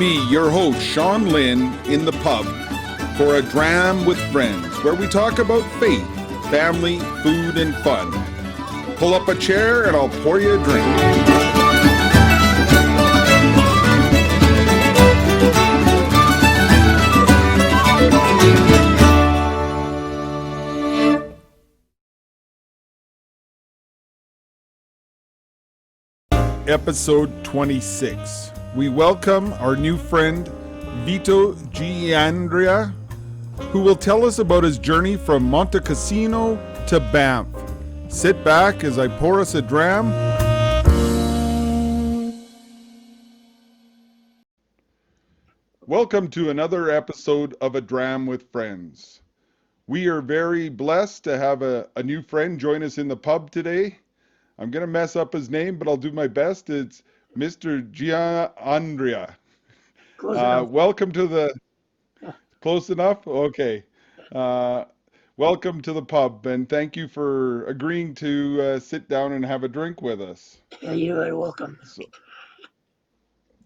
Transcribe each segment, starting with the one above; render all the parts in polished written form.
me, your host, Sean Lynn, in the pub for a Dram with friends, where we talk about faith, family, food, and fun. Pull up a chair and I'll pour you a drink. Episode 26. We welcome our new friend, Vito Giannandrea, who will tell us about his journey from Montecassino to Banff. Sit back as I pour us a dram. Welcome to another episode of A Dram with Friends. We are very blessed to have a new friend join us in the pub today. I'm going to mess up his name, but I'll do my best. It's Mr. Giannandrea. Close enough. Welcome to the... Close enough? Okay. Welcome to the pub, and thank you for agreeing to sit down and have a drink with us. Yeah, you're very welcome. So,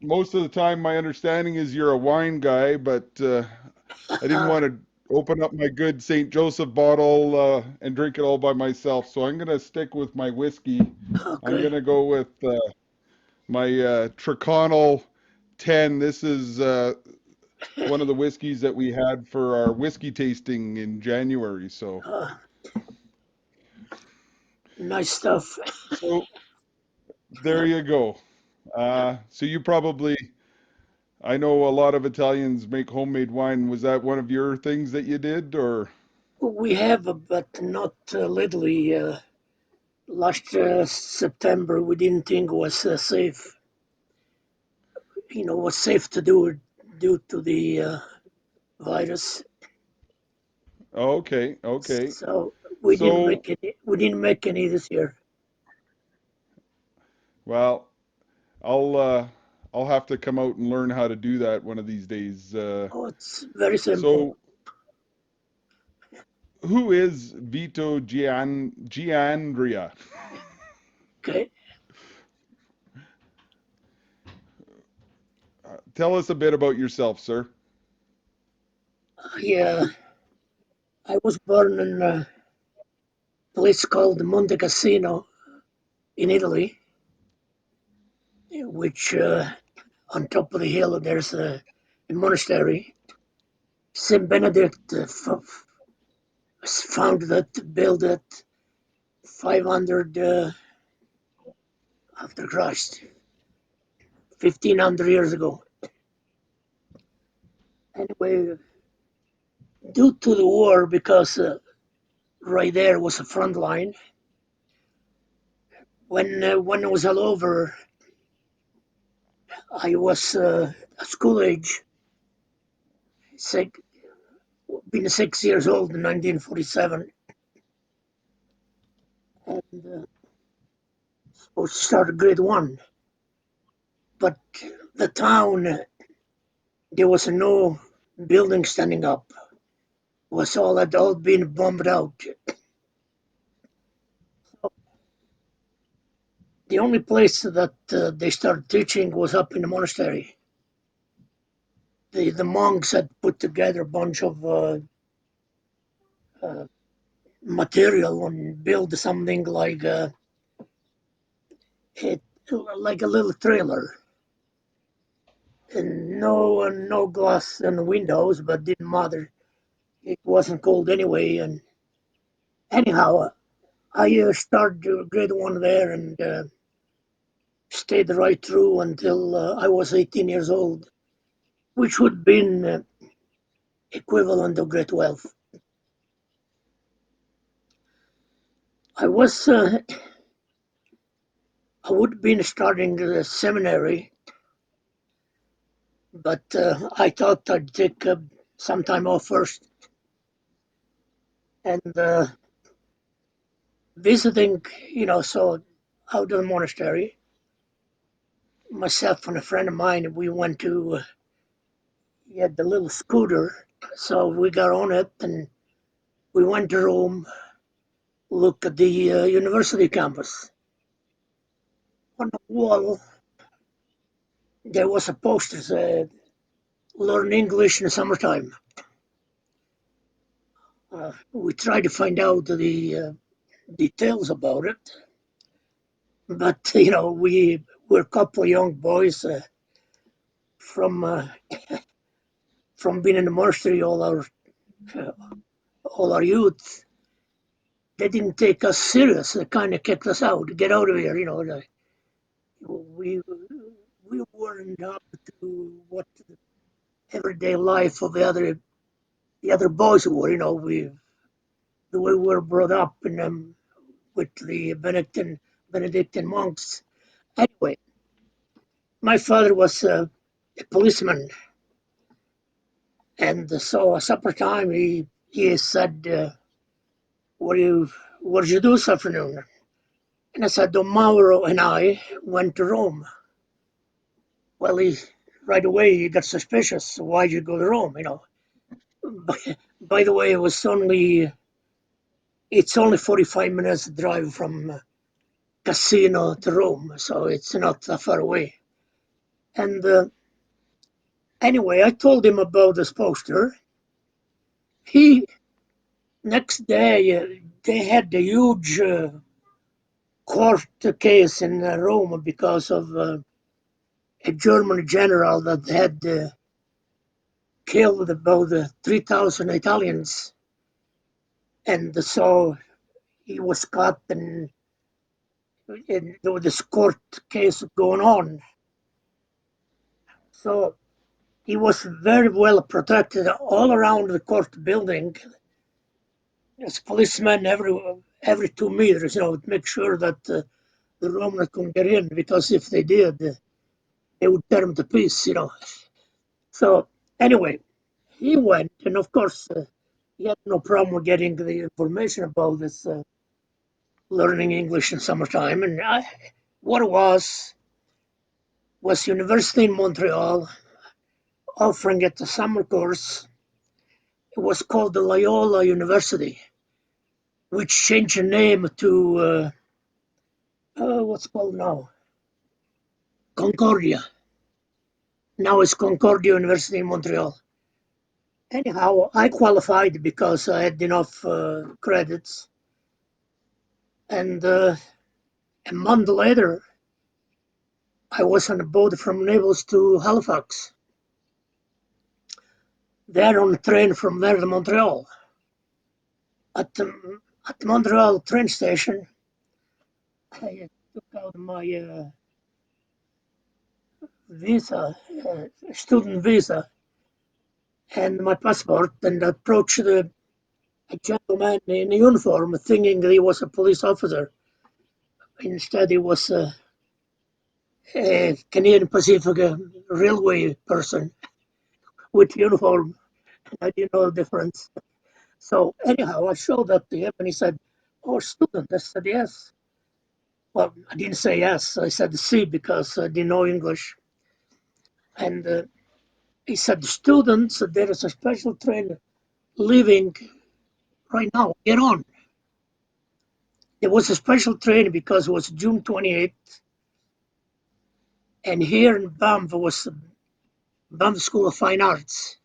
most of the time, my understanding is you're a wine guy, but I didn't want to open up my good St. Joseph bottle and drink it all by myself, so I'm going to stick with my whiskey. I'm Okay. going to go with my Tyrconnell 10. This is one of the whiskeys that we had for our whiskey tasting in January. So, Nice stuff. so there you go. So you probably, I know a lot of Italians make homemade wine. Was that one of your things that you did, or? We have, but not lately. Last September, we didn't think it was safe. Was safe to do it due to the virus. Okay, okay. So we didn't So, make any. We didn't make any this year. well, I'll uh, I'll have to come out and learn how to do that one of these days. Oh, it's very simple. So, who is Vito Giannandrea? Okay. Tell us a bit about yourself, sir. Yeah, I was born in a place called Montecassino in Italy, which on top of the hill there's a monastery. Saint Benedict founded it, built it 500 after Christ, 1500 years ago. Anyway, due to the war, because right there was a front line, when it was all over, I was at school age, six, being 6 years old in 1947, and supposed to start grade one. But the town, there was no building standing up. Was all had all been bombed out. The only place that they started teaching was up in the monastery. The monks had put together a bunch of uh, material and built something it, like a little trailer. And no glass in the windows, but didn't matter. It wasn't cold anyway. And anyhow, I started grade one there and stayed right through until I was 18 years old, which would have been equivalent of grade 12. I was I would have been starting the seminary, but I thought I'd take some time off first and visiting, so out of the monastery. Myself and a friend of mine, we went to he had the little scooter, so we got on it and we went to Rome, look at the university campus. On the wall, there was a poster. learn English in the summertime. We tried to find out the details about it, but we were a couple of young boys from from being in the monastery uh, all our youth. They didn't take us serious. They kind of kicked us out. Get out of here, we we weren't up to what the everyday life of the other boys were. We the way we were brought up in with the Benedictine monks. Anyway, my father was a policeman, and so at supper time he said, what did you do this afternoon?" And I said, "Don Mauro and I went to Rome." Well, he right away he got suspicious. "Why'd you go to Rome?" By the way, it's only 45 minutes drive from Cassino to Rome, so it's not that far away. And anyway, I told him about this poster. He Next day they had a huge court case in Rome because of a German general that had killed about 3,000 Italians, and so he was caught, and there was this court case going on. So he was very well protected all around the court building. There's policemen every 2 meters, to make sure that the Romans couldn't get in, because if they did, they would tear him to pieces. So anyway, he went, and of course, he had no problem with getting the information about this learning English in summertime. And what it was University in Montreal offering it a summer course. It was called the Loyola University, which changed the name to what's called now Concordia. Now it's Concordia University in Montreal. Anyhow, I qualified because I had enough credits, and a month later, I was on a boat from Naples to Halifax. There on a train from there to Montreal. At the Montreal train station, I took out my visa, student visa, and my passport, and approached a gentleman in uniform, thinking that he was a police officer. Instead, he was a Canadian Pacific Railway person with uniform. I didn't know the difference. So anyhow, I showed that to him, and he said, "Oh, student." I said, "Yes." Well, I didn't say yes. I said C because I didn't know English. And he said, "Students, there is a special train leaving right now. Get on." There was a special train because it was June 28th, and here in Banff was Banff School of Fine Arts.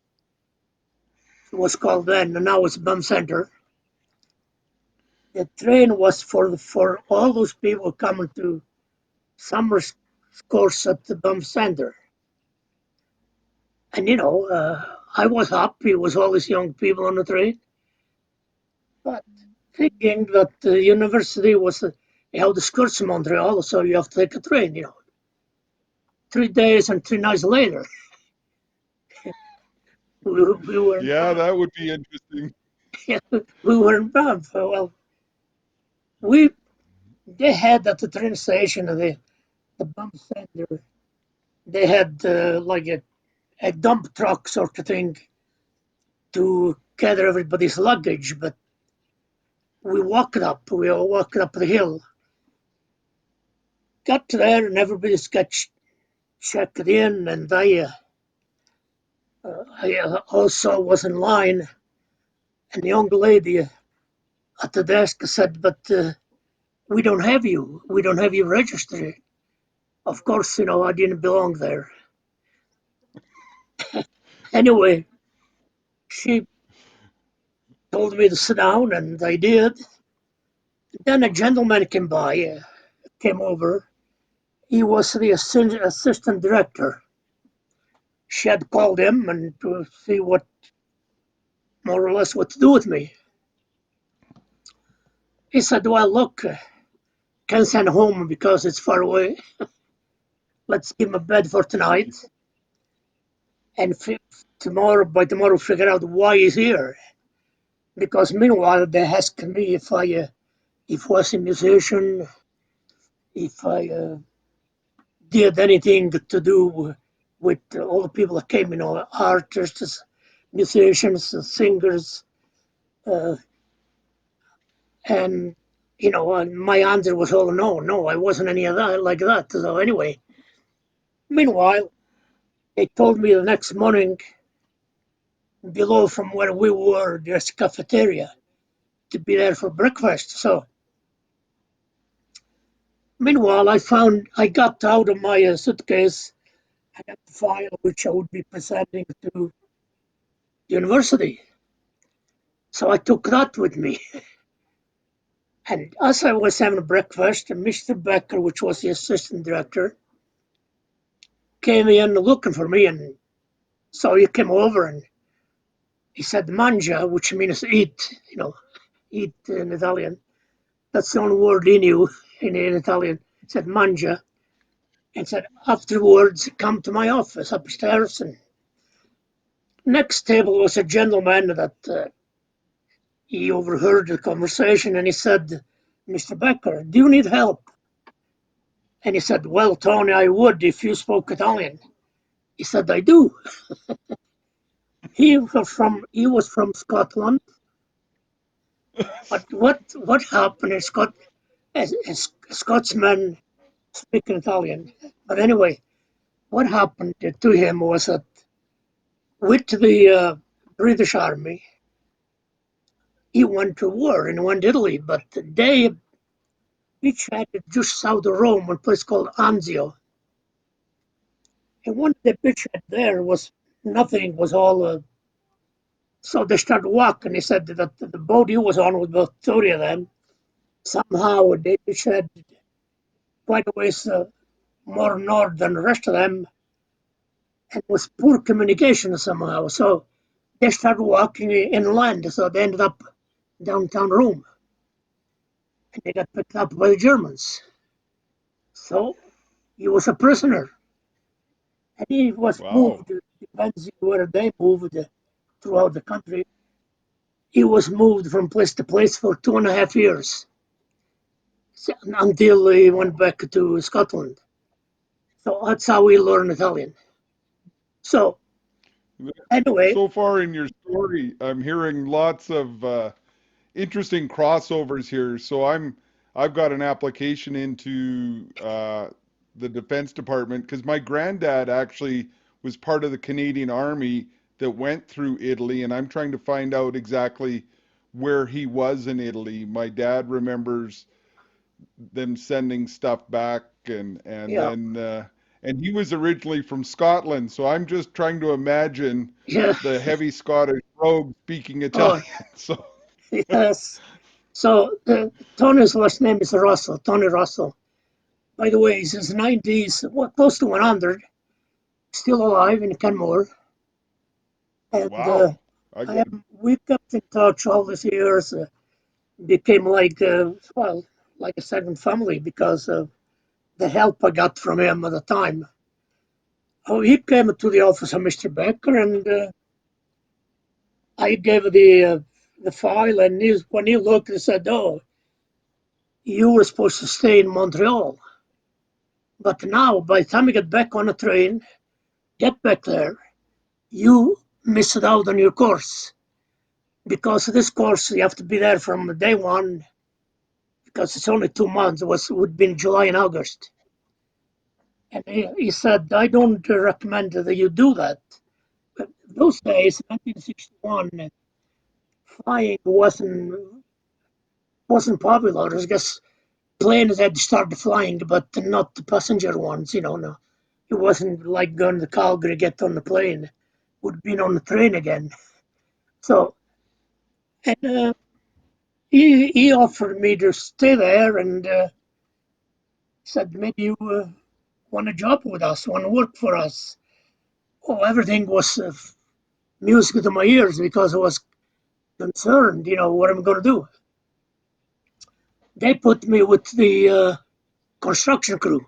It was called then, and now it's Banff Center. The train was for all those people coming to summer course at the Banff Center. And I was happy with all these young people on the train, but thinking that the university was held the skirts in Montreal, so you have to take a train. 3 days and 3 nights later, we were in Yeah, Banff. that would be interesting. We were in Banff. Well, we they had at the train station, the Banff Center, they had like a dump truck sort of thing to gather everybody's luggage, but we all walked up the hill, got there, and everybody's got checked in, and I also was in line, and the young lady at the desk said, "But we don't have you registered." Of course, I didn't belong there. Anyway, she told me to sit down, and I did. Then a gentleman came over. He was the assistant director. She had called him and to see what, more or less, what to do with me. He said, "Well, look, can't send home because it's far away. Let's give him a bed for tonight, and by tomorrow, figure out why he's here." Because meanwhile, they asked me if I was a musician, if I did anything to do with all the people that came, artists, musicians, singers, uh, and and my answer was all no, no, I wasn't any of that like that. So anyway, meanwhile, they told me the next morning below from where we were, there's a cafeteria to be there for breakfast. So meanwhile, I got out of my suitcase. I got the file which I would be presenting to the university. So I took that with me. And as I was having breakfast, Mr. Becker, which was the assistant director, came in looking for me. And so he came over and he said, "Mangia," which means eat, eat in Italian. That's the only word he knew in Italian. He said, "Mangia." And said, "Afterwards, come to my office upstairs." And next table was a gentleman that he overheard the conversation and he said, "Mr. Becker, do you need help?" And he said, "Well, Tony, I would if you spoke Italian." He said, "I do." He was from Scotland, but what happened is Scotsmen speaking Italian. But anyway, what happened to him was that with the British Army, he went to war and went to Italy, but they beachheaded just south of Rome, a place called Anzio. And one of the beachhead there was nothing, was all. So they started walking. He said that the boat he was on was about 30 of them. Somehow they beachheaded quite a ways more north than the rest of them, and was poor communication somehow. So they started walking inland. So they ended up downtown Rome, and they got picked up by the Germans. So he was a prisoner. And he was Wow. moved, depends where they moved throughout the country. He was moved from place to place for 2.5 years until he went Wow. back to Scotland. So that's how he learned Italian. So anyway, So far in your story, I'm hearing lots of interesting crossovers here. I've got an application into the Defense Department because my granddad actually was part of the Canadian Army that went through Italy, and I'm trying to find out exactly where he was in Italy. My dad remembers them sending stuff back, and yeah, then and he was originally from Scotland, so I'm just trying to imagine yeah, the heavy Scottish brogue speaking oh, Italian. So yes. So Tony's last name is Russell, Tony Russell. By the way, he's in his 90s, well, close to 100, still alive in Canmore. And wow, I got we kept in touch all these years. Became like, well, like a second family because of the help I got from him at the time. Oh, he came to the office of Mr. Becker, and I gave the file, and when he looked, he said, "Oh, you were supposed to stay in Montreal, but now by the time you get back on the train, get back there, you missed out on your course because this course you have to be there from day one because it's only 2 months. Would be in July and August." And he said, "I don't recommend that you do that." But those days, 1961, flying wasn't popular. I guess planes had started flying, but not the passenger ones. No, it wasn't like going to Calgary, get on the plane. would have been on the train again. So, and he offered me to stay there and said, maybe you want a job with us, want to work for us. Oh, everything was music to my ears because I was concerned, what I'm going to do. They put me with the construction crew,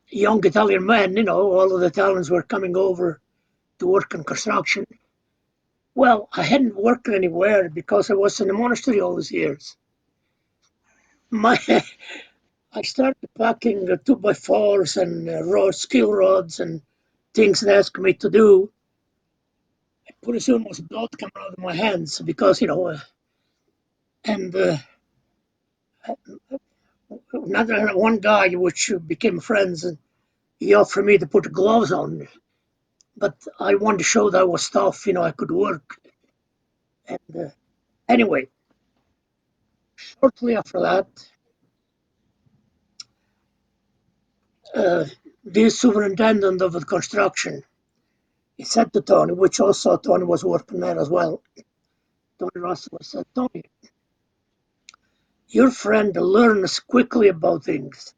young Italian men, all of the Italians were coming over to work in construction. Well, I hadn't worked anywhere because I was in the monastery all these years. My, I started packing 2x4s and steel rods and things they asked me to do. Pretty soon was blood coming out of my hands because, and another one guy which became friends, and he offered me to put gloves on, but I wanted to show that I was tough, I could work. And anyway, shortly after that, uh, the superintendent of the construction, he said to Tony, which also Tony was working there as well, Tony Russell said, Tony, your friend learns quickly about things.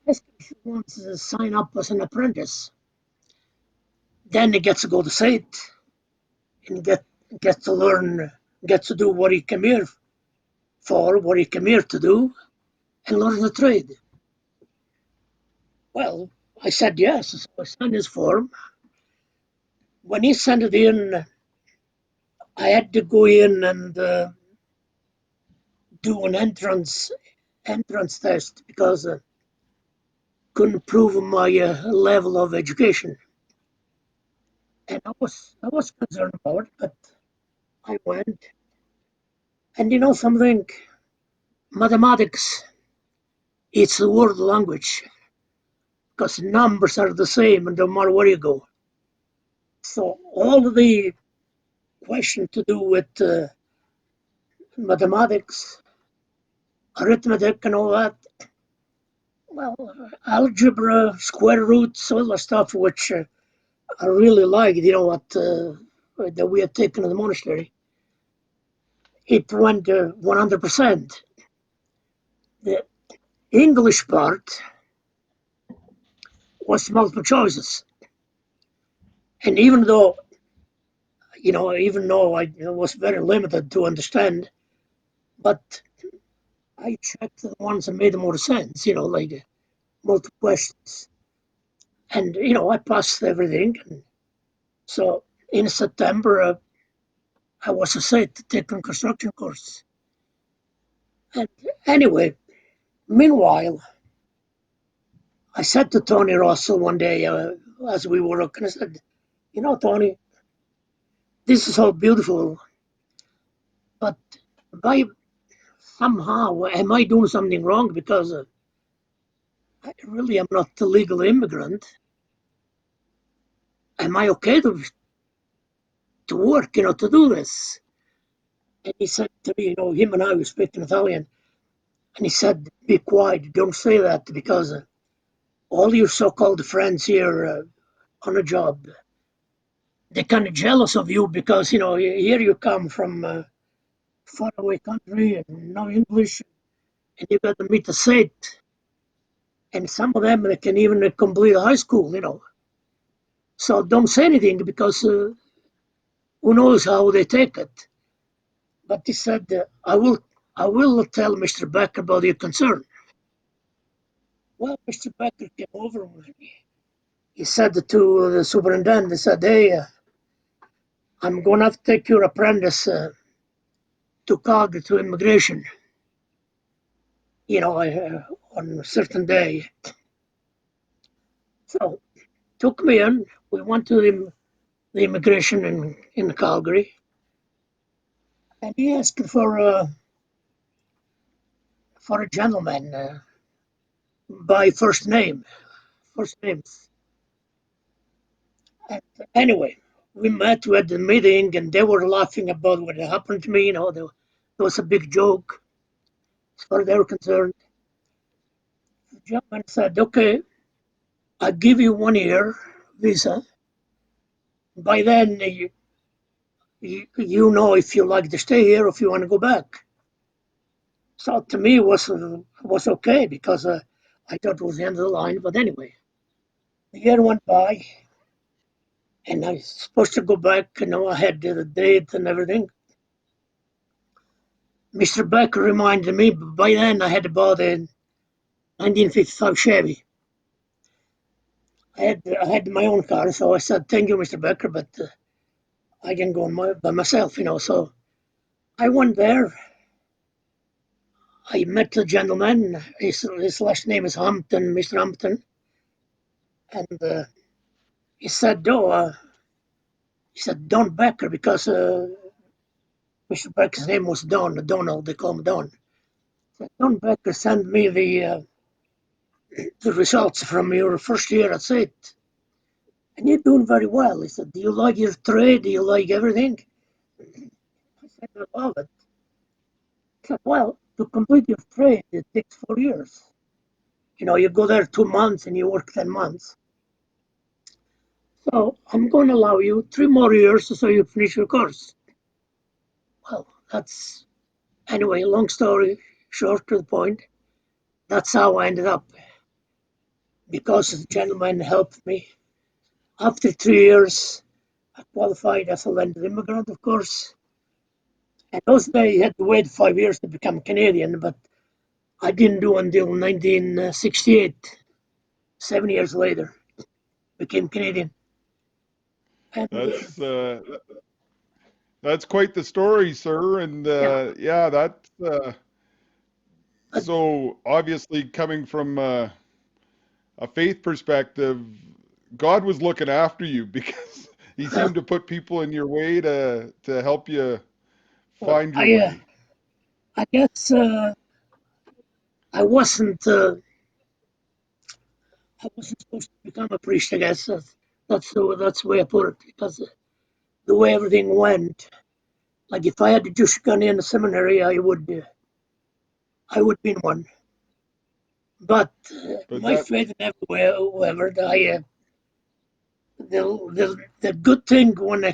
If he wants to sign up as an apprentice, then he gets to go to SAIT and gets to learn, gets to do what he came here for, what he came here to do, and learn the trade. Well, I said yes, so I signed his form. When he sent it in, I had to go in and do an entrance test because I couldn't prove my level of education. And I was concerned about it, but I went. And something, mathematics, it's the world language because numbers are the same and no matter where you go. So all of the questions to do with mathematics, arithmetic, and all that, well, algebra, square roots, all the stuff which I really liked, what that we had taken in the monastery. It went 100%. The English part was multiple choices. And even though I was very limited to understand, but I checked the ones that made more sense, like multiple questions. And, I passed everything. And so in September, I was assigned to take a construction course. And anyway, meanwhile, I said to Tony Russell one day as we were looking, I said, Tony, this is all beautiful, but by somehow, am I doing something wrong? Because I really am not a legal immigrant. Am I okay to work, to do this? And he said to me, him and I were speaking Italian, and he said, be quiet, don't say that, because all your so-called friends here on a job, they're kind of jealous of you because, here you come from a faraway country and no English, and you got to meet the SAIT. And some of them they can even complete high school, So don't say anything because who knows how they take it. But he said, I will tell Mr. Beck about your concern. Well, Mr. Becker came over and he said to the superintendent, he said, hey, I'm going to have to take your apprentice to Calgary to immigration, on a certain day. So took me in. We went to the immigration in Calgary. And he asked for a gentleman by first names. And anyway, we met, we had the meeting, and they were laughing about what had happened to me. There was a big joke as far as they were concerned. The gentleman said, okay, I'll give you 1 year visa, by then you know if you like to stay here or if you want to go back. So to me was okay because I thought it was the end of the line. But anyway, the year went by, and I was supposed to go back. I had the date and everything. Mr. Becker reminded me, but by then I had bought a 1955 Chevy. I had my own car, so I said, "Thank you, Mr. Becker, but I can go by myself." So I went there. I met the gentleman. His last name is Hampton, Mr. Hampton, and he said, "Oh, Don Becker," because Mr. Becker's name was Donald. They call him Don. Don Becker sent me the results from your first year at SAIT, and you're doing very well. He said, "Do you like your trade? Do you like everything?" I said, "I love it." He said, "Well, to complete your trade, it takes 4 years. You go there 2 months and you work 10 months. So I'm going to allow you 3 more years so you finish your course." Well, anyway, long story short to the point, that's how I ended up. Because the gentleman helped me. After 3 years, I qualified as a landed immigrant, of course. And those days, you had to wait 5 years to become Canadian, but I didn't do until 1968. 7 years later, became Canadian. And That's that's quite the story, sir. And yeah, yeah, that's but, so obviously coming from a faith perspective, God was looking after you because He seemed to put people in your way to help you well, find your way. I guess I wasn't uh, I wasn't supposed to become a priest. I guess that's the way I put it, because the way everything went. Like if I had just gone in a seminary, I would been one. But But my that, faith never wavered. The good thing when I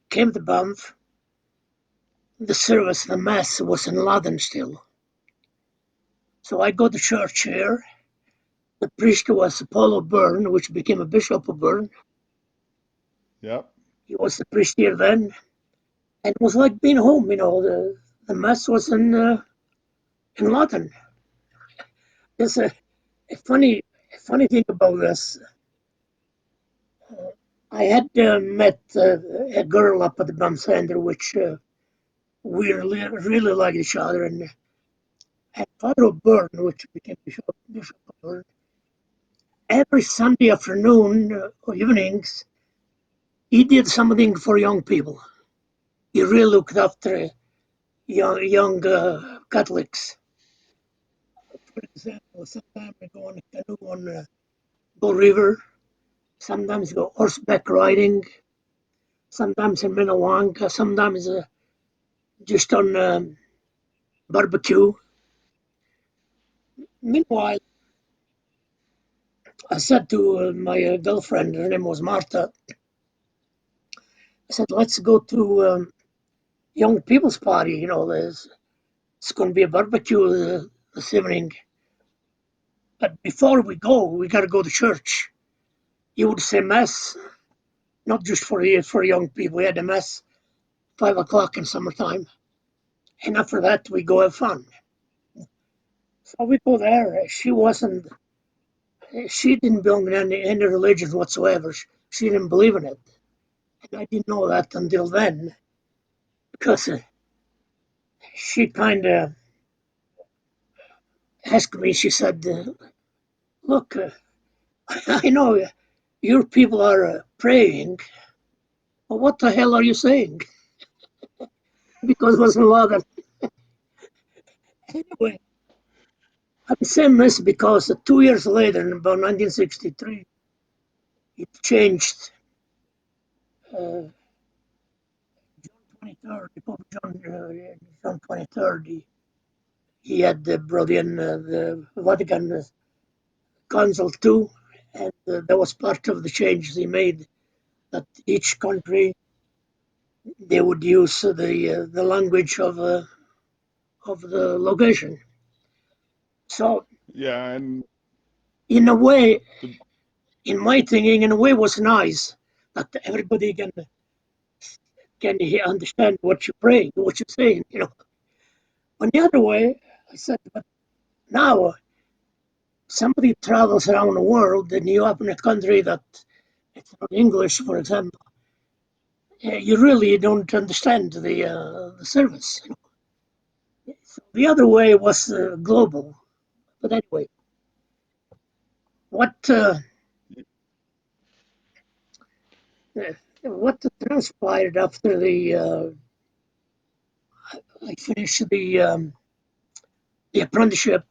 came to Banff, the service, the mass was in Latin still. So I go to church here. The priest was Paul O'Byrne, which became a Bishop O'Byrne. yeah, He was the priest here then, and it was like being home. The mass was in Latin. There's a funny thing about this. I had met a girl up at the Banff Center, which we really liked each other, and Father O'Byrne, which became Bishop O'Byrne, every Sunday afternoon or evenings, he did something for young people. He really looked after young Catholics. For example, sometimes we go on a canoe on Bow River, sometimes go horseback riding, sometimes in Minnewanka, sometimes just on barbecue. Meanwhile, I said to my girlfriend, her name was Martha, I said, "Let's go to young people's party. It's going to be a barbecue this evening. But before we go, we got to go to church." You would say mass, not just for young people. We had a mass 5 o'clock in summertime, and after that we go have fun. So we go there. She didn't belong to any religion whatsoever. She didn't believe in it. And I didn't know that until then, because she kind of asked me. She said, "Look, I know your people are praying, but what the hell are you saying?" Because it wasn't a lot of. Anyway, I'm saying this because 2 years later, in about 1963, it changed. Uh, John 23rd, Pope John 23rd, he had brought in the Vatican Council too, and that was part of the changes he made that each country they would use the language of the location. So Yeah, and in a way, the, in my thinking, in a way, was nice that everybody can understand what you're praying, what you're saying. On the other way, I said, but now somebody travels around the world and you up in a country that it's not English, for example, you really don't understand the service. So the other way was global. But anyway, what uh, uh, what transpired after I finished the apprenticeship,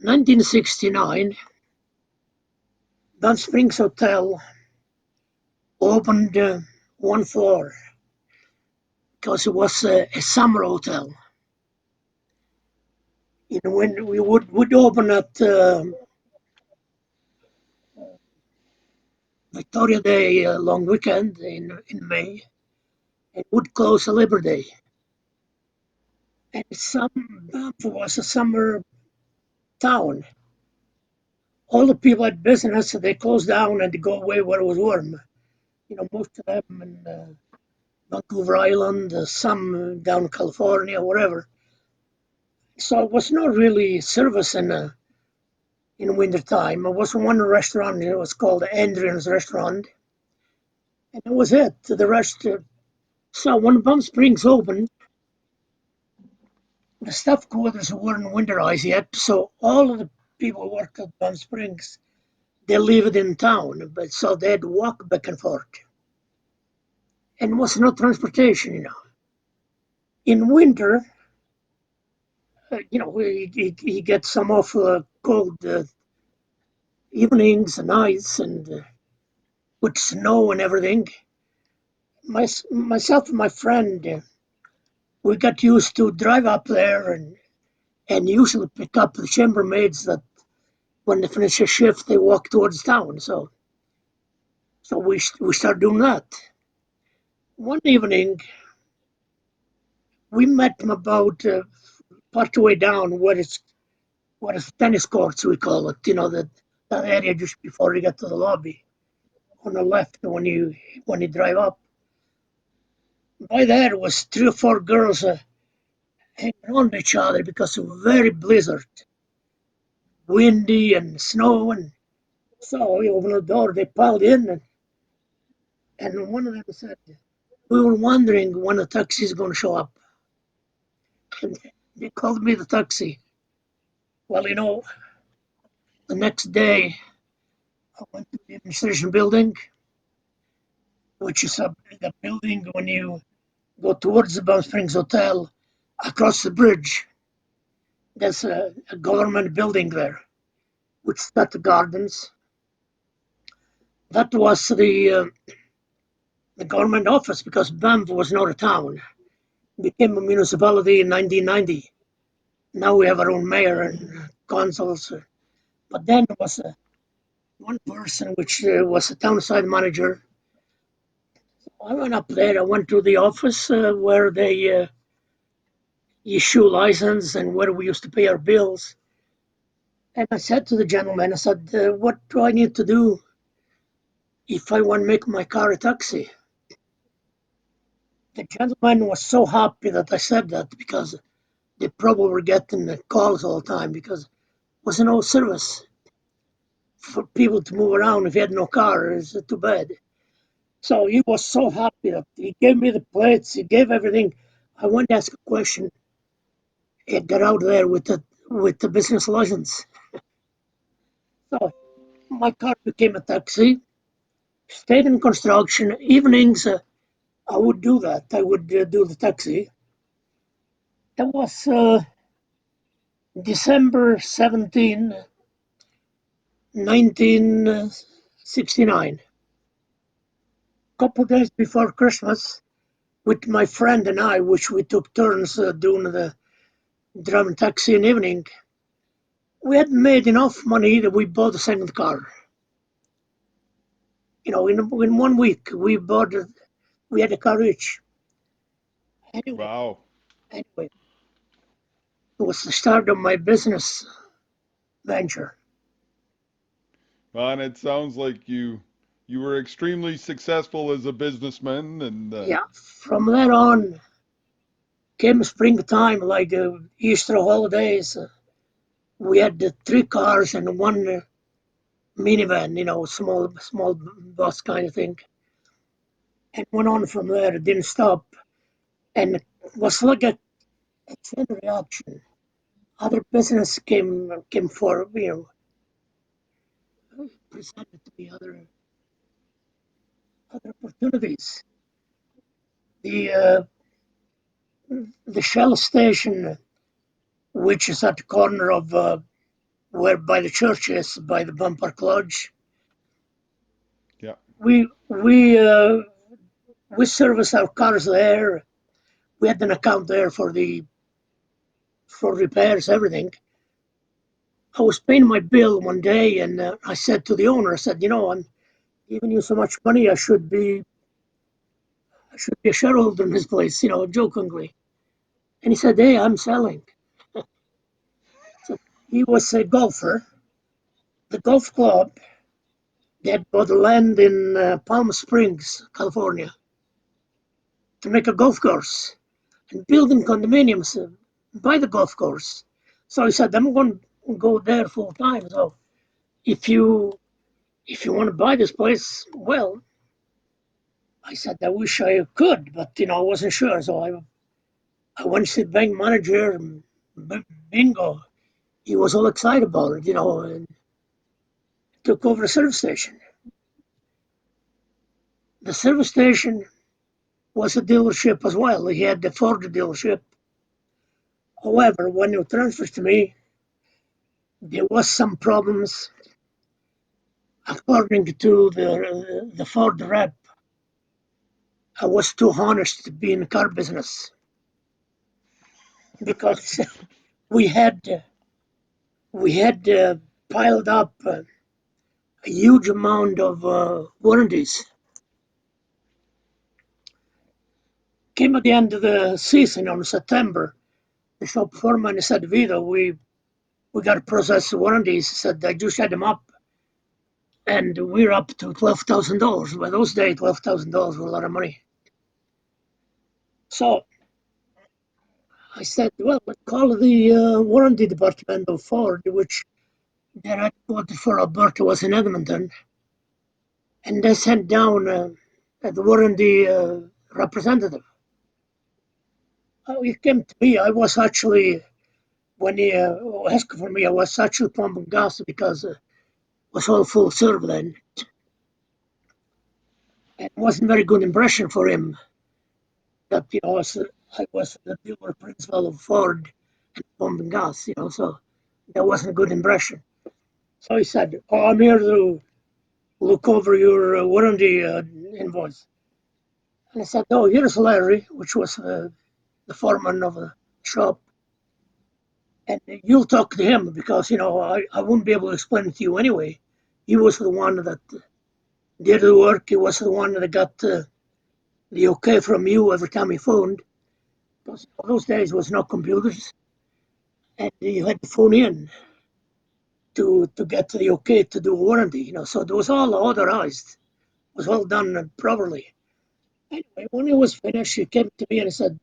1969, Banff Springs Hotel opened one floor because it was a summer hotel. When we would open at Victoria Day long weekend in May, and would close Labor Day. And Banff was a summer town. All the people had business, so they closed down and they go away where it was warm. Most of them in Vancouver Island, some down in California, wherever. So it was not really service in winter time. There was one restaurant, it was called Andrian's Restaurant, and that was it. The rest, so when Banff Springs opened, the staff quarters weren't winterized yet, so all of the people who worked at Banff Springs, they lived in town, but so they'd walk back and forth. And was no transportation. In winter, he gets some awful cold evenings and nights, and with snow and everything. Myself and my friend, we got used to drive up there and usually pick up the chambermaids that when they finish a shift, they walk towards town. So we start doing that. One evening, we met them about part way down what is tennis courts we call it. That area just before you get to the lobby on the left when you drive up. By there was three or four girls hanging on to each other because of very blizzard, windy and snow, and so we opened the door. They piled in, and one of them said, "We were wondering when the taxi is going to show up." And they called me the taxi. Well, the next day I went to the administration building, which is the building when you go towards the Banff Springs Hotel. Across the bridge, there's a government building there, which is got the gardens. That was the government office because Banff was not a town. It became a municipality in 1990. Now we have our own mayor and councils. But then there was one person which was a townside manager. I went up there. I went to the office where they issue license and where we used to pay our bills. And I said to the gentleman, I said, what do I need to do if I want to make my car a taxi? The gentleman was so happy that I said that because they probably were getting the calls all the time because there was no service for people to move around if you had no car. It's too bad. So he was so happy that he gave me the plates, he gave everything. I went to ask a question. He got out there with the business license. So my car became a taxi, stayed in construction. Evenings, I would do that. I would do the taxi. That was December 17, 1969. A couple of days before Christmas, with my friend and I, which we took turns doing the Dram taxi in the evening, we had made enough money that we bought a second car. in 1 week we had a car each. Anyway, Wow. anyway, it was the start of my business venture. Well, and it sounds like you were extremely successful as a businessman, and Yeah, from there on came springtime, like Easter holidays. We had the three cars and one minivan, small bus kind of thing, and went on from there. It didn't stop, and it was like a chain reaction. Other business came for presented to me other opportunities. The uh, the Shell station, which is at the corner of where by the church is, by the Bumper Lodge, yeah, we we uh, we service our cars there. We had an account there for repairs, everything. I was paying my bill one day, and I said to the owner, I said, I'm giving you so much money, I should be a shareholder in this place, jokingly. And he said, "Hey, I'm selling." So he was a golfer. The golf club that bought the land in Palm Springs, California, to make a golf course and building condominiums by the golf course. So he said, "I'm going to go there full time. So if you if you want to buy this place, well," I said, "I wish I could, but I wasn't sure." So I went to see the bank manager, and bingo, he was all excited about it, and took over the service station. The service station was a dealership as well. He had the Ford dealership. However, when it transferred to me, there was some problems. According to the Ford rep, I was too honest to be in the car business because we had we had piled up a huge amount of warranties. Came at the end of the season on September. The shop foreman said, "Vito, we got to process the warranties." He said, "I just had them up, and we're up to $12,000. By those days, $12,000 was a lot of money." So I said, "Well, let's call the warranty department of Ford," which their headquarters for Alberta was in Edmonton, and they sent down the warranty representative. Oh, he came to me. I was actually, when he asked for me, I was actually pumping gas because it was all full serve then. It wasn't a very good impression for him that I was the dealer principal of Ford and pumping gas, so that wasn't a good impression. So he said, "Oh, I'm here to look over your warranty invoice." And I said, "Oh, here's Larry," which was the foreman of the shop, "and you'll talk to him because, I wouldn't be able to explain it to you anyway. He was the one that did the work. He was the one that got the okay from you every time he phoned. Because those days was no computers, and you had to phone in to get the okay to do a warranty, So it was all authorized. It was all done properly. Anyway, when it was finished, he came to me and said,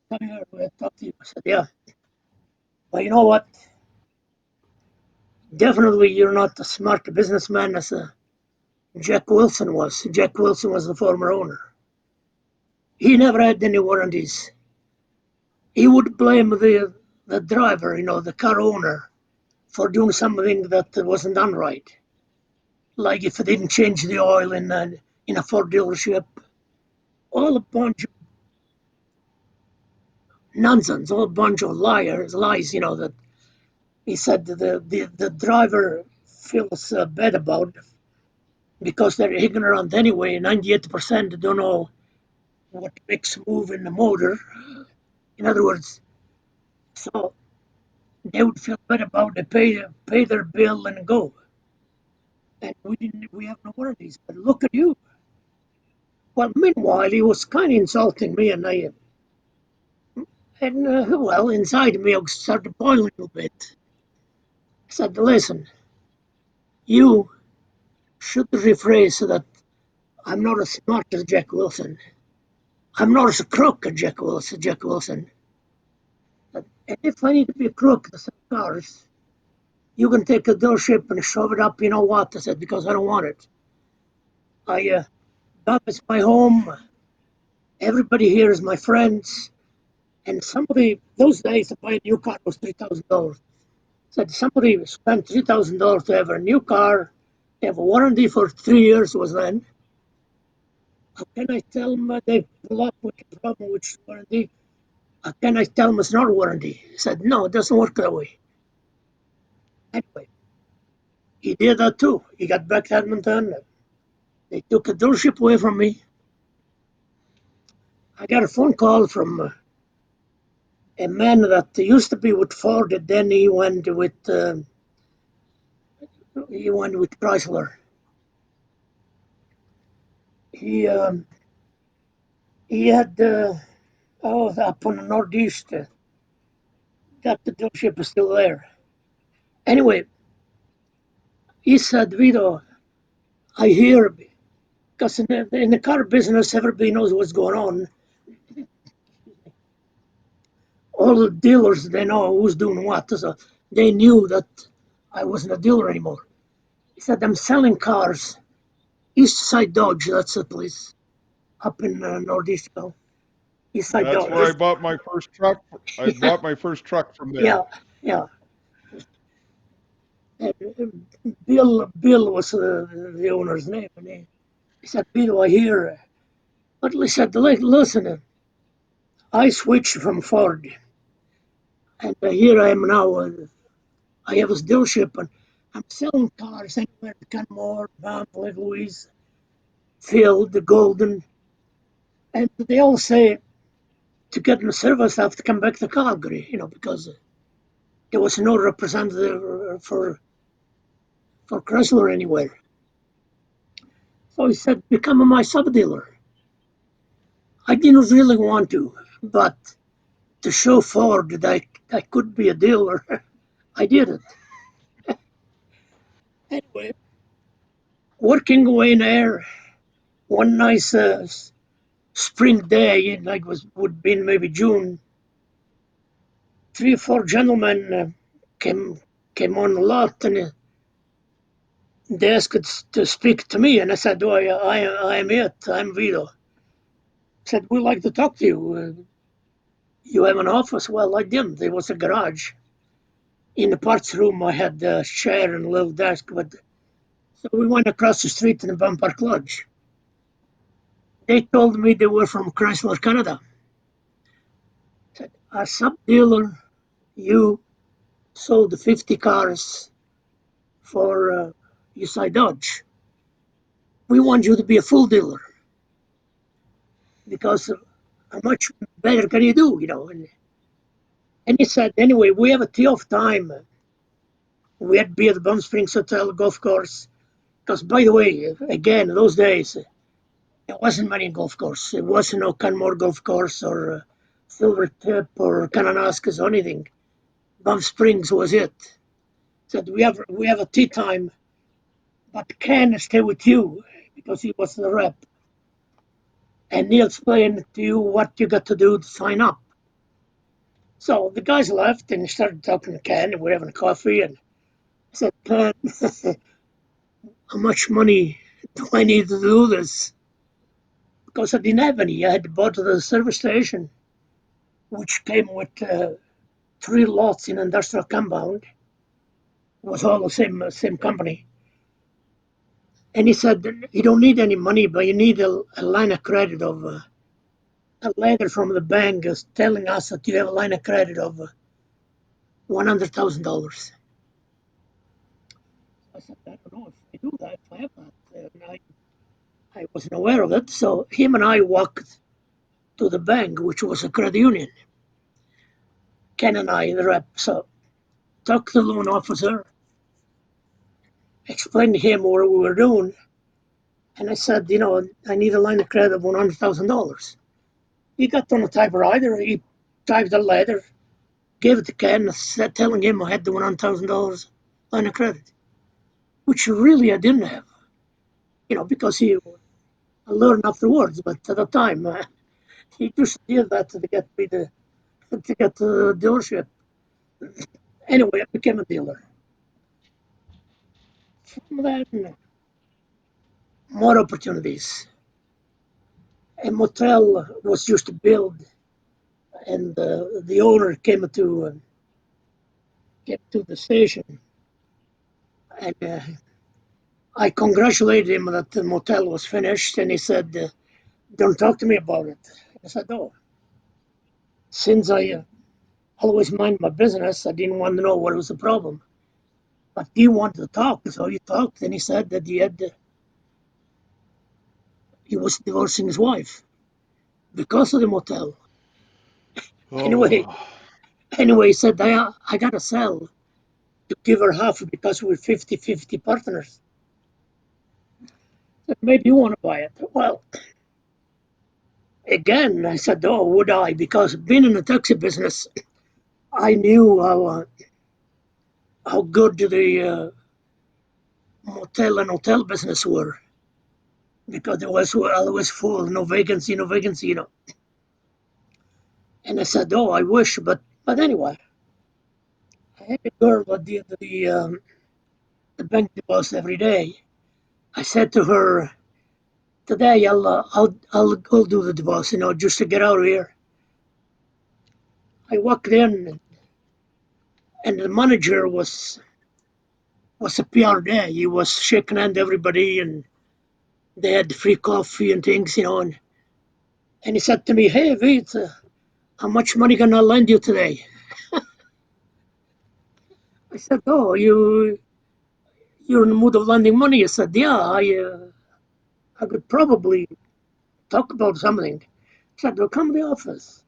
"Come here, we'll talk to you." I said, "Yeah, but you know what? Definitely you're not a smart businessman as Jack Wilson was." Jack Wilson was the former owner. He never had any warranties. He would blame the driver, the car owner, for doing something that wasn't done right. Like if they didn't change the oil in a Ford dealership, all a bunch of nonsense, all a bunch of lies. That he said the driver feels bad about because they're ignorant anyway. 98% don't know what makes move in the motor. In other words, so they would feel bad about it, pay their bill and go. and we have no warranties. But look at you. Well, meanwhile, he was kind of insulting me, well, inside me, I started boiling a little bit. I said, listen, you should rephrase so that I'm not as smart as Jack Wilson. I'm not as a crook as Jack Wilson. And if I need to be a crook to sell cars, you can take a dealership and shove it up, you know what? I said, because I don't want it. Banff is my home. Everybody here is my friends. And somebody, those days, to buy a new car was $3,000. Said somebody spent $3,000 to have a new car, they have a warranty for 3 years was then. How can I tell them they pull up with a problem with warranty? How can I tell them it's not a warranty? He said, no, it doesn't work that way. Anyway, he did that too. He got back to Edmonton. They took a dealership away from me. I got a phone call from a man that used to be with Ford, and then he went with Chrysler. He he had up on the northeast. That the dealership is still there. Anyway, he said, Vito, I hear because in the car business, everybody knows what's going on. All the dealers they know who's doing what. So they knew that I wasn't a dealer anymore. He said, I'm selling cars. East Side Dodge, that's the place up in Northeast. East Side That's where I Dodge. bought my first truck. I Yeah, bought my first truck from there. yeah, yeah. And Bill was the owner's name. And he said, Vito, I hear. But he said, listen, I switched from Ford. And here I am now. I have this dealership and I'm selling cars anywhere to Canmore, Banff, Lake Louise, Field, the Golden. And they all say to get in the service, I have to come back to Calgary, because there was no representative for Chrysler anywhere. So he said, become my sub dealer. I didn't really want to, but to show Ford that I could be a dealer, I did it. Anyway, working away in there, one nice spring day, like would be in maybe June, 3 or 4 gentlemen came on the lot and they asked to speak to me, and I said, "Oh, I am it. I'm Vito." Said, "We'd like to talk to you. You have an office?" Well, I didn't. There was a garage. In the parts room, I had a chair and a little desk, but so we went across the street in the Banff Park Lodge. They told me they were from Chrysler, Canada. Said, a sub dealer, you sold 50 cars for USI Dodge. We want you to be a full dealer because how much better can you do? And he said, anyway, we have a tee off time. We had to be at the Banff Springs Hotel golf course. Because, by the way, again, those days, there wasn't many golf courses. There wasn't no Canmore golf course or Silvertip or Kananaskis or anything. Banff Springs was it. Said we have a tee time, but Ken stay with you because he was the rep, and he'll explain to you what you got to do to sign up. So the guys left and started talking to Ken, and we're having coffee, and I said, Ken, how much money do I need to do this? Because I didn't have any. I had to go to the service station, which came with 3 lots in industrial compound. It was all the same company. And he said, you don't need any money, but you need a line of credit of a letter from the bank is telling us that you have a line of credit of $100,000. I said, I don't know if I do that, if I have that. And I wasn't aware of it. So him and I walked to the bank, which was a credit union. Ken and I, the rep. So talked to the loan officer. explained to him what we were doing. And I said, I need a line of credit of $100,000. He got on a typewriter. He typed a letter, gave it to Ken, telling him I had the $100,000 line of credit, which really I didn't have, because I learned afterwards. But at the time, he just did that to get me to get the dealership. Anyway, I became a dealer. From then, more opportunities. A motel was just built, and the owner came to the station, and I congratulated him that the motel was finished, and he said, "Don't talk to me about it." I said, "Oh, since I always mind my business, I didn't want to know what was the problem." But he wanted to talk, so he talked, and he said that he was divorcing his wife because of the motel. Anyway, Oh, anyway, he said, I got to sell to give her half because we're 50-50 partners. I said, maybe you want to buy it. Well, again, I said, oh, would I? Because being in the taxi business, I knew how good the motel and hotel business were because it was always full, no vacancy, no vacancy, And I said, oh, I wish, but anyway, I had a girl that did the bank deposit every day. I said to her, today I'll do the deposit, just to get out of here. I walked in, and the manager was a PR day. He was shaking hand to everybody, and they had free coffee and things, and he said to me, "Hey, Vito, how much money can I lend you today?" I said, "Oh, you're in the mood of lending money?" He said, "Yeah, I could probably talk about something." I said, "Well, come to the office."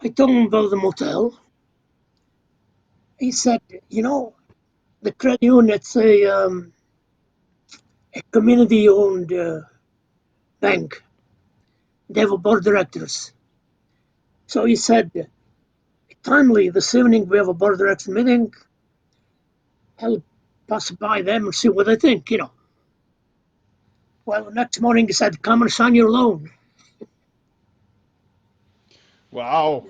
I told him about the motel. He said, the credit unit's a community-owned bank. They have a board of directors. So he said, timely, this evening we have a board of directors meeting. I'll pass by them and see what they think. Well, the next morning he said, come and sign your loan. wow.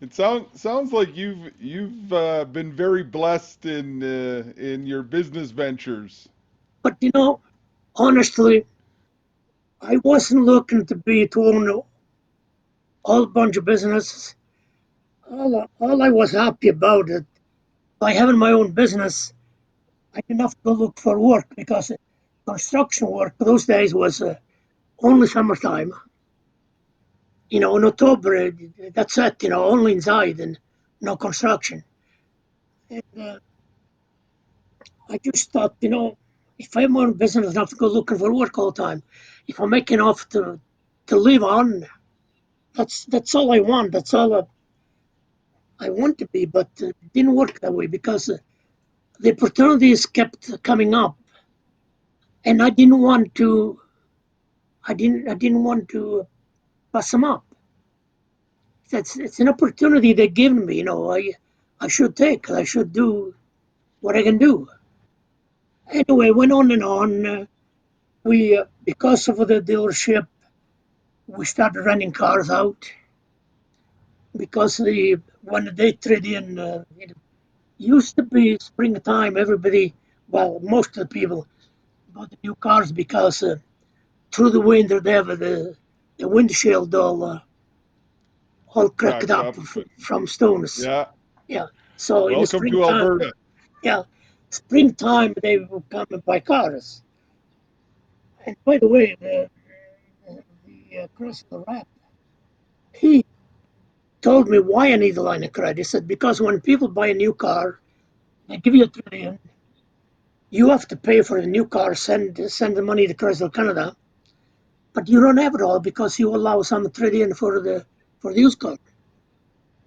It sounds like you've been very blessed in your business ventures. But honestly, I wasn't looking to own a whole bunch of businesses. All I was happy about it by having my own business, I didn't have to go look for work because construction work those days was only summertime. In October, that's it, only inside and no construction. And I just thought, if I have my own business, I don't have to go looking for work all the time. If I make enough to live on, that's all I want. That's all I want to be. But it didn't work that way because the opportunities kept coming up, and I didn't want to. I didn't want to pass them up. It's an opportunity they give me. I should take. I should do what I can do. Anyway, went on and on. We because of the dealership, we started renting cars out because when they trade in, it used to be springtime. Everybody, well, most of the people bought the new cars because through the winter they have the windshield all cracked Cracked up up. from stones. Yeah. Yeah. So in the Welcome to springtime, Alberta. yeah, springtime they will come and buy cars. And by the way, the cross the rap, he told me why I need a line of credit. He said, because when people buy a new car, they give you a trade-in. You have to pay for the new car, send the money to Chrysler Canada, but you don't have it all because you allow some trade-in for the used car.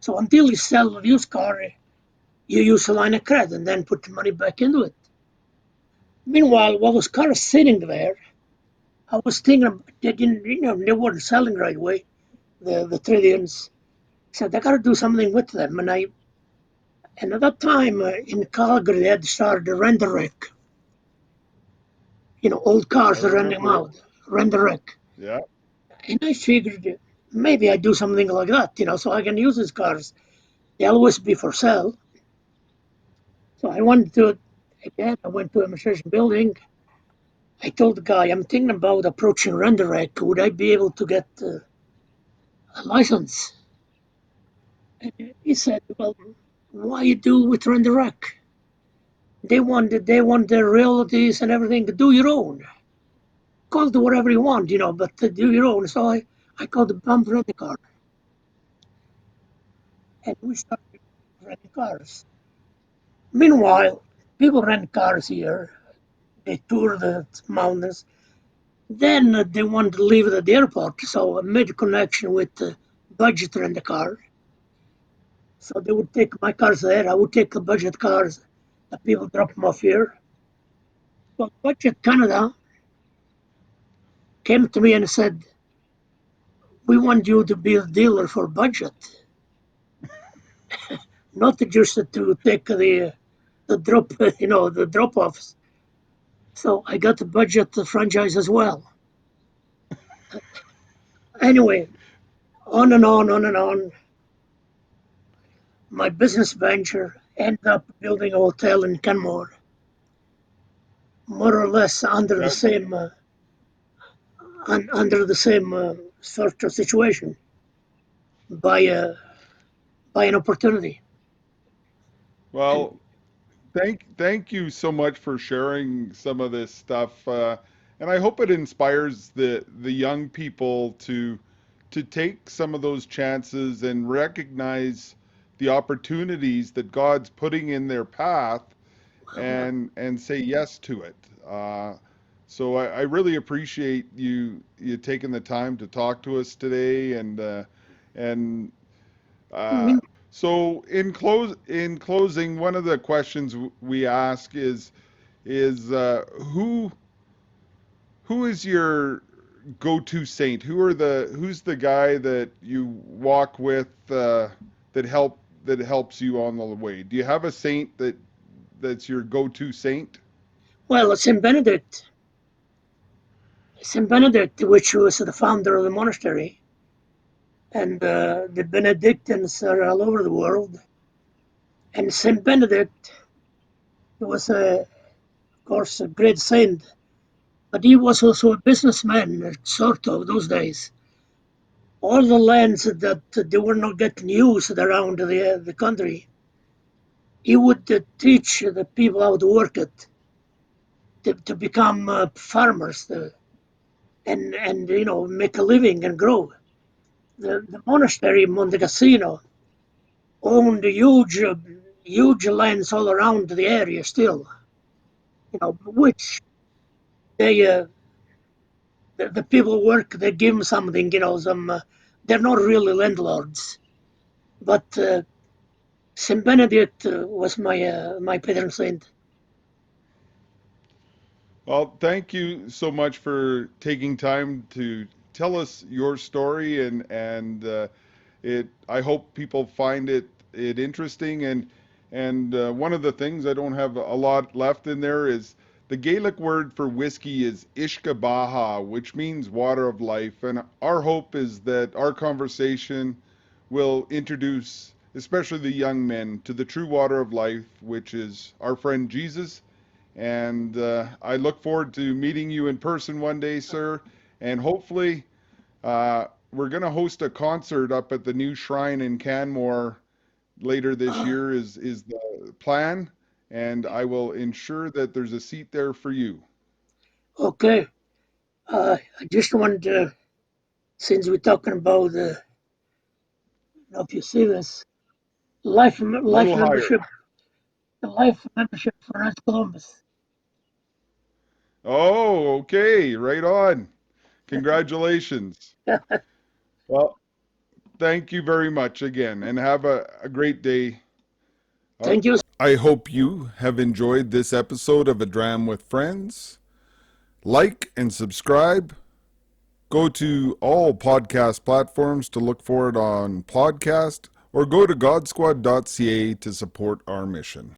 So until you sell the used car, you use a line of credit and then put the money back into it. Meanwhile, while those cars sitting there, I was thinking they didn't, they weren't selling right away. The Trillions said I got to do something with them, and at that time in Calgary they had started a rent a wreck. Old I cars, they rent them remember it. out, rent a wreck. Yeah. And I figured maybe I do something like that, so I can use these cars. They always be for sale. So I went to it again. I went to a administration building. I told the guy, I'm thinking about approaching rent a wreck. Would I be able to get a license? And he said, well, why you do with rent a wreck? They want their royalties and everything. Do your own. Call it whatever you want, but do your own. So I called the Banff rent a car, and we started renting cars. Meanwhile, people rent cars here. They tour the mountains. Then they wanted to leave it at the airport, so I made a connection with the budget rent a car. So they would take my cars there. I would take the budget cars. The people drop them off here. Well, Budget Canada came to me and said, "We want you to be a dealer for budget, not just to take the drop, the drop offs." So I got the budget the franchise as well. Anyway, on and on, on and on. My business venture ended up building a hotel in Canmore, more or less under the Yeah. same sort of situation by by an opportunity. And Well, thank you so much for sharing some of this stuff, and I hope it inspires the young people to take some of those chances and recognize the opportunities that God's putting in their path and say yes to it. So I really appreciate you taking the time to talk to us today, and I uh, mean, so in closing, one of the questions we ask is who is your go-to saint? Who's the guy that you walk with that helps you on the way? Do you have a saint that's your go-to saint? well, Saint Benedict, which was the founder of the monastery, and the Benedictines are all over the world. And Saint Benedict was, of course, a great saint, but he was also a businessman, sort of, those days. All the lands that they were not getting used around the country, he would teach the people how to work it, to become farmers, and make a living and grow. The monastery, Montecassino, owned huge lands all around the area still, which they the people work, they give them something, some. They're not really landlords, but Saint Benedict was my patron saint. Well, thank you so much for taking time to tell us your story and it. I hope people find it interesting and one of the things I don't have a lot left in there is the Gaelic word for whiskey is Ishkabaha, which means water of life. And our hope is that our conversation will introduce, especially the young men, to the true water of life, which is our friend Jesus. And I look forward to meeting you in person one day, sir. And hopefully, we're going to host a concert up at the new shrine in Canmore later this Uh, year is the plan. And I will ensure that there's a seat there for you. okay, I just wanted to, since we're talking about, if you see this, A life little higher. membership, the life membership for us Columbus. Oh, okay. Right on. Congratulations. Well, thank you very much again and have a great day. Uh, Thank you. I hope you have enjoyed this episode of A Dram with Friends. Like and subscribe. Go to all podcast platforms to look for it on podcast, or go to godsquad.ca to support our mission.